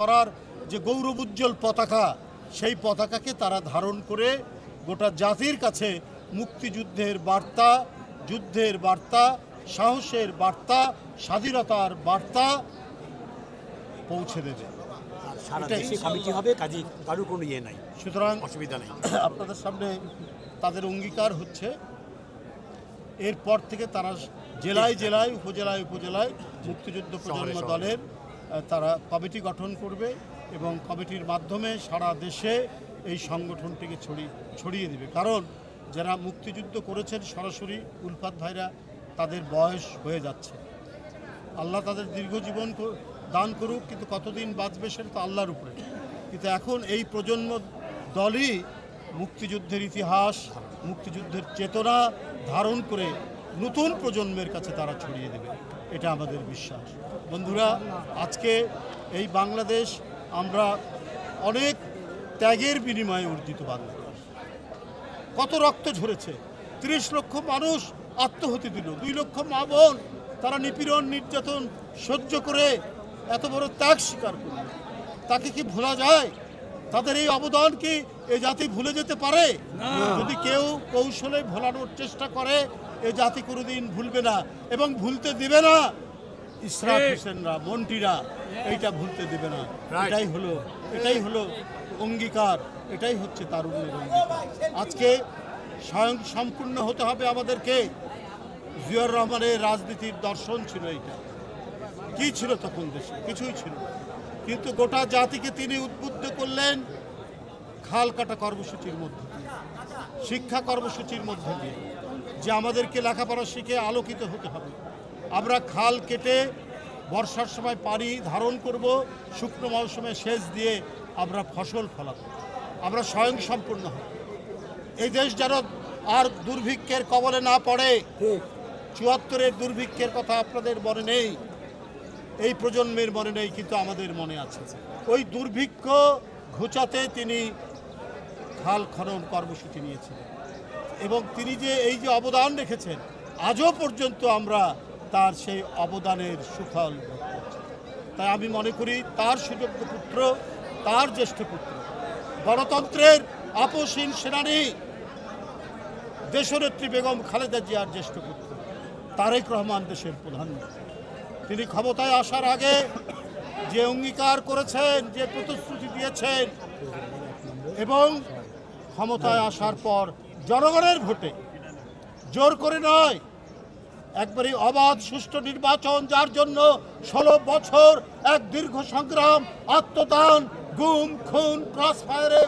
করার যে গৌরবোজ্জ্বল পতাকা, সেই পতাকাকে তারা ধারণ করে গোটা জাতির কাছে মুক্তিযুদ্ধের বার্তা, যুদ্ধের বার্তা, সাহসের বার্তা, স্বাধীনতার বার্তা পৌঁছে দেবে। সারা দেশে কমিটি হবে, কাজে কারোর কোনো ইয়ে নাই, সুতরাং অসুবিধা নেই। আপনাদের সামনে তাদের অঙ্গীকার হচ্ছে এরপর থেকে তারা জেলায় জেলায়, উপজেলায় উপজেলায় মুক্তিযুদ্ধ প্রজন্ম দলের তারা কমিটি গঠন করবে এবং কমিটির মাধ্যমে সারা দেশে এই সংগঠনটিকে ছড়িয়ে দেবে। কারণ যারা মুক্তিযুদ্ধ করেছেন সরাসরি উলফাত ভাইরা, তাদের বয়স হয়ে যাচ্ছে। আল্লাহ তাদের দীর্ঘ জীবন দান করুক, কিন্তু কতদিন বাঁচবে সেটা তো আল্লাহর উপরে। কিন্তু এখন এই প্রজন্ম দলই মুক্তিযুদ্ধের ইতিহাস, মুক্তিযুদ্ধের চেতনা ধারণ করে নতুন প্রজন্মের কাছে তারা ছড়িয়ে দেবে, এটা আমাদের বিশ্বাস। বন্ধুরা, আজকে এই বাংলাদেশ আমরা অনেক ত্যাগের বিনিময়ে অর্জিত বাংলাদেশ। কত রক্ত ঝরেছে, ৩০ লক্ষ মানুষ আত্মহতি দিল, ২ লক্ষ মা বোন তারা নিপীড়ন নির্যাতন সহ্য করে এত বড় ত্যাগ স্বীকার করল। তাকে কি ভোলা যায়? তাদের এই অবদান কি এ জাতি ভুলে যেতে পারে? যদি কেউ কৌশলে ভোলানোর চেষ্টা করে, এ জাতি কোনোদিন ভুলবে না এবং ভুলতে দিবে না। ইসরাত হোসেনরা, মন্ত্রীরা এইটা ভুলতে দেবে না। এটাই হলো অঙ্গীকার, এটাই হচ্ছে তারুণ্যের অঙ্গীকার। আজকে স্বয়ং সম্পূর্ণ হতে হবে আমাদেরকে। জিয়াউর রহমানের রাজনীতির দর্শন ছিল এইটা। কি ছিল তখন দেশে? কিছুই ছিল না। কিন্তু গোটা জাতিকে তিনি উদ্বুদ্ধ করলেন খাল কাটা কর্মসূচির মধ্যে দিয়ে, শিক্ষা কর্মসূচির মধ্যে দিয়ে, যে আমাদেরকে লেখাপড়া শিখে আলোকিত হতে হবে। আমরা খাল কেটে বর্ষার সময় পানি ধারণ করব, শুকনো মৌসুমে সেচ দিয়ে আমরা ফসল ফলাবো, আমরা স্বয়ং সম্পূর্ণ হব। এই দেশ যেন আর দুর্ভিক্ষের কবলে না পড়ে। ৭৪-এর দুর্ভিক্ষের কথা আপনাদের মনে নেই, এই প্রজন্মের মনে নেই, কিন্তু আমাদের মনে আছে। ওই দুর্ভিক্ষ ঘুচাতে তিনি খাল খনন কর্মসূচি নিয়েছিলেন এবং তিনি যে এই যে অবদান রেখেছেন, আজও পর্যন্ত আমরা তার সেই অবদানের সুফল ভোগ করছি। তাই আমি মনে করি তার সুযোগ্য পুত্র, তার জ্যেষ্ঠ পুত্র, গণতন্ত্রের আপসহীন সেনানী দেশনেত্রী বেগম খালেদা জিয়ার জ্যেষ্ঠ পুত্র তারেক রহমান দেশের প্রধানমন্ত্রী। তিনি ক্ষমতায় আসার আগে যে অঙ্গীকার করেছেন, যে প্রতিশ্রুতি দিয়েছেন, এবং ক্ষমতায় আসার পর জনগণের ভোটে, জোর করে নয়, একবারই অবাধ সুষ্ঠু নির্বাচন, যার জন্য ১৬ বছর এক দীর্ঘ সংগ্রাম, আত্মদান, গুম খুন, ক্রসফায়ারে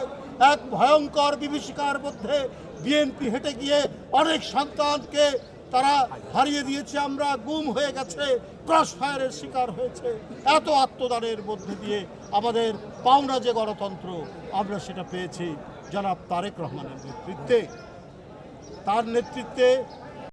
এক ভয়ঙ্কর বিভীষিকার মধ্যে বিএনপি হেঁটে গিয়ে অনেক সন্তানকে তারা হারিয়ে দিয়েছে, আমরা গুম হয়ে গেছে, ক্রসফায়ারের শিকার হয়েছে। এত আত্মদানের মধ্যে দিয়ে আমাদের পাওনা যে গণতন্ত্র, আমরা সেটা পেয়েছি জনাব তারেক রহমানের নেতৃত্বে। তার নেতৃত্বে